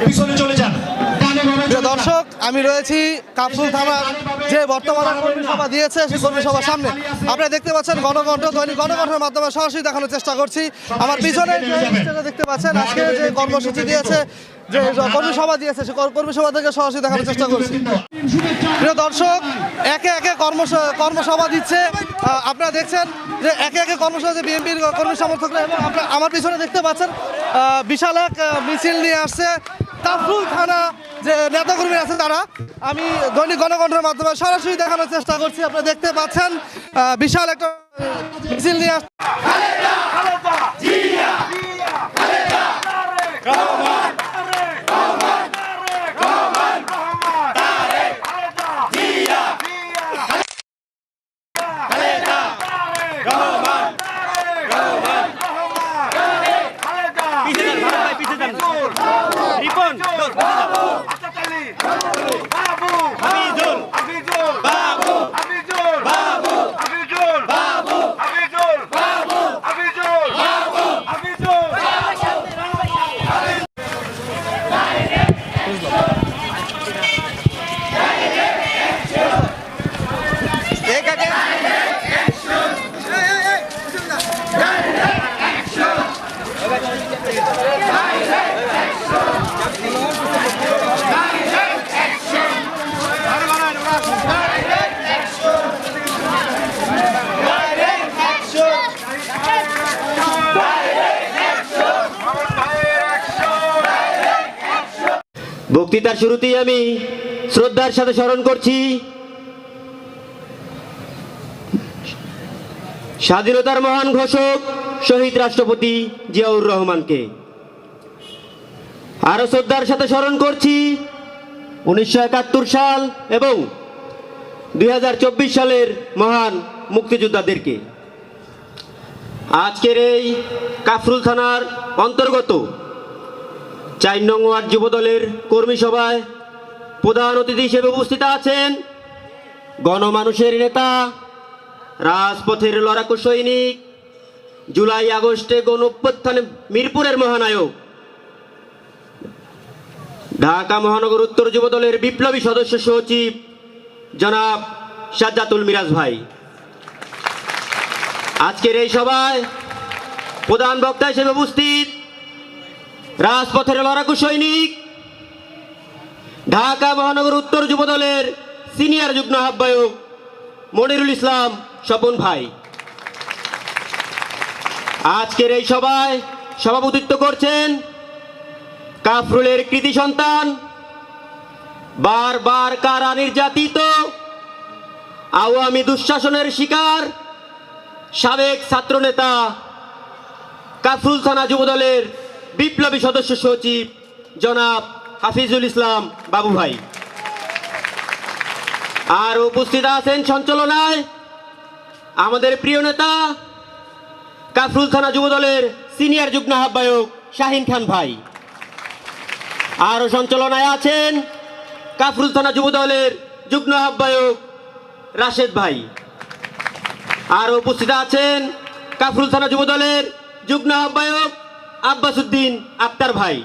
পিছনে চলে যান। প্রিয় দর্শক, আমি রয়েছি কাফরুল থানার যে বর্তমানে কর্মী সভা দিয়েছে সেই কর্মী সভার সামনে। আপনারা দেখতে পাচ্ছেন গণকণ্ঠ, দৈনিক গণকণ্ঠের মাধ্যমে সরাসরি দেখানোর চেষ্টা করছি। আমার পিছনে যে স্টেজে দেখতে পাচ্ছেন আজকে যে কর্মসূচি দিয়েছে, যে কর্মী সভা দিয়েছে, সেই কর্মী সভা থেকে সরাসরি দেখানোর চেষ্টা করছি। প্রিয় দর্শক, একে একে কর্মসভা দিচ্ছে। আপনারা দেখছেন যে একে একে কর্মসভা যে বিএনপির কর্মী সমর্থকরা, এবং আপনারা আমার পিছনে দেখতে পাচ্ছেন বিশাল এক মিছিল নিয়ে আসছে কাফরুল থানা যে নেতাকর্মী আছে তারা। আমি দৈনিক গণকণ্ঠের মাধ্যমে সরাসরি দেখানোর চেষ্টা করছি। আপনারা দেখতে পাচ্ছেন বিশাল একটা মিছিল নিয়ে আসছে। বক্তৃতার শুরুতেই আমি শ্রদ্ধার সাথে স্মরণ করছি স্বাধীনতার মহান ঘোষক শহীদ রাষ্ট্রপতি জিয়াউর রহমানকে। আরো শ্রদ্ধার সাথে স্মরণ করছি 1971 সাল এবং 2024 সালের মহান মুক্তিযোদ্ধাদেরকে। আজকের এই কাফরুল থানার অন্তর্গত 4 নং ওয়ার্ড যুবদলের কর্মী সভায় প্রধান অতিথি হিসেবে উপস্থিত আছেন গণমানুষের নেতা, রাজপথের লড়াকু সৈনিক, জুলাই আগস্টে গণ অভ্যুত্থানে মিরপুরের মহানায়ক, ঢাকা মহানগর উত্তর যুবদলের বিপ্লবী সদস্য সচিব জনাব সাজ্জাতুল মিরাজ ভাই। আজকের এই সভায় প্রধান বক্তা হিসেবে উপস্থিত রাজপথের লড়াকু সৈনিক, ঢাকা মহানগর উত্তর যুবদলের সিনিয়র যুগ্ম আহ্বায়ক মনিরুল ইসলাম স্বপন ভাই। আজকের এই সভায় সভাপতিত্ব করছেন কাফরুলের কৃতি সন্তান, বারবার কারা নির্যাতিত, আওয়ামী দুঃশাসনের শিকার সাবেক ছাত্রনেতা, কাফরুল থানা যুবদলের বিপ্লবী সদস্য সচিব জনাব হাফিজুল ইসলাম বাবু ভাই। আর উপস্থিত আছেন সঞ্চালনায় আমাদের প্রিয় নেতা কাফরুল থানা যুবদলের সিনিয়র যুগ্ম আহ্বায়ক শাহিন খান ভাই। আরও সঞ্চালনায় আছেন কাফরুল থানা যুবদলের যুগ্ম আহ্বায়ক রাশেদ ভাই। আর উপস্থিত আছেন কাফরুল থানা যুবদলের যুগ্ম আহ্বায়ক আব্বাস উদ্দিন আক্তার ভাই।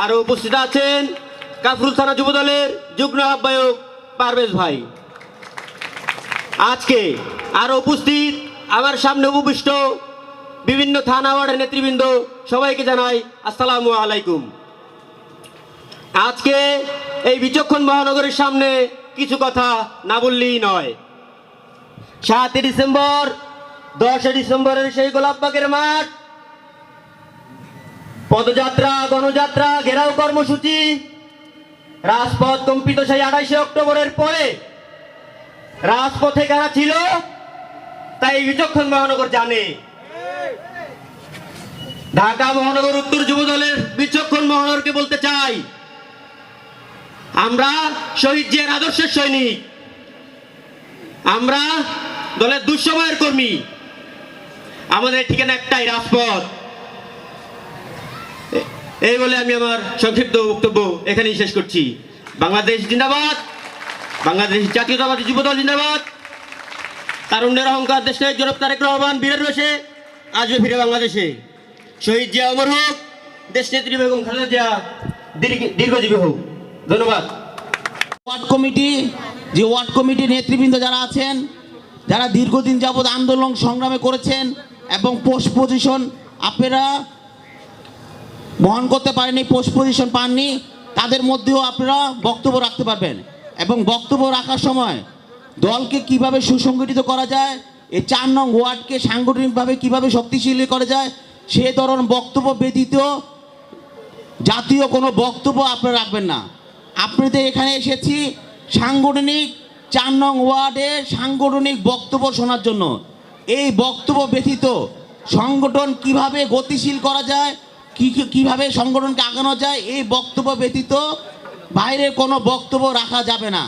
আরও উপস্থিত আছেন কাফরুল থানা যুবদলের যুগ্ম আহ্বায়ক পারভেজ ভাই। আজকে আরও উপস্থিত আমার সামনে উপবিষ্ট বিভিন্ন থানা ওয়ার্ডের নেতৃবৃন্দ, সবাইকে জানাই আসসালামু আলাইকুম। আজকে এই বিচক্ষণ মহানগরের সামনে কিছু কথা না বললেই নয়। 7 ডিসেম্বর, 10 ডিসেম্বরের সেই গোলাপবাগের মাঠ, পদযাত্রা, গণযাত্রা, ঘেরাও কর্মসূচি, রাজপথ কম্পিত সেই 28 অক্টোবরের পরে রাজপথে কারা ছিল তাই বিচক্ষণ মহানগর জানে। ঢাকা মহানগর উত্তর যুবদলের বিচক্ষণ মহানগরকে বলতে চাই, আমরা শহীদ জিয়ার আদর্শের সৈনিক, আমরা দলের দুঃসময়ের কর্মী, আমাদের ঠিকানা একটাই, রাজপথ। এই বলে আমি আমার সংক্ষিপ্ত বক্তব্য এখানেই শেষ করছি। বাংলাদেশ জিন্দাবাদ, বাংলাদেশ জাতীয়তাবাদী যুবদল জিন্দাবাদ। তারুণ্যের অহংকার দেশ নায়ক জনাব তারেক রহমান বীরের রসে আসবে ফিরে বাংলাদেশে। শহীদ জিয়া অমর হোক, দেশ নেত্রী বেগম খালেদা জিয়া দীর্ঘজীবী হোক। ধন্যবাদ। ওয়ার্ড কমিটির নেতৃবৃন্দ যারা আছেন, যারা দীর্ঘদিন যাবৎ আন্দোলন সংগ্রামে করেছেন এবং পোস্ট পজিশন আপনারা বহন করতে পারেননি, পোস্ট পজিশন পাননি, তাদের মধ্যেও আপনারা বক্তব্য রাখতে পারবেন। এবং বক্তব্য রাখার সময় দলকে কিভাবে সুসংগঠিত করা যায়, এই 4 নং ওয়ার্ডকে সাংগঠনিকভাবে কিভাবে শক্তিশালী করা যায়, সে ধরনের বক্তব্য ব্যতীত জাতীয় কোনো বক্তব্য আপনারা রাখবেন না। আপনাদের এখানে এসেছি সাংগঠনিক 4 নং ওয়ার্ডে সাংগঠনিক বক্তব্য শোনার জন্য। এই বক্তব্য ব্যতীত সংগঠন কিভাবে গতিশীল করা যায়, কিভাবে সংগঠনকে আগানো যায়, এই বক্তব্য ব্যতীত বাইরের কোনো বক্তব্য রাখা যাবে না।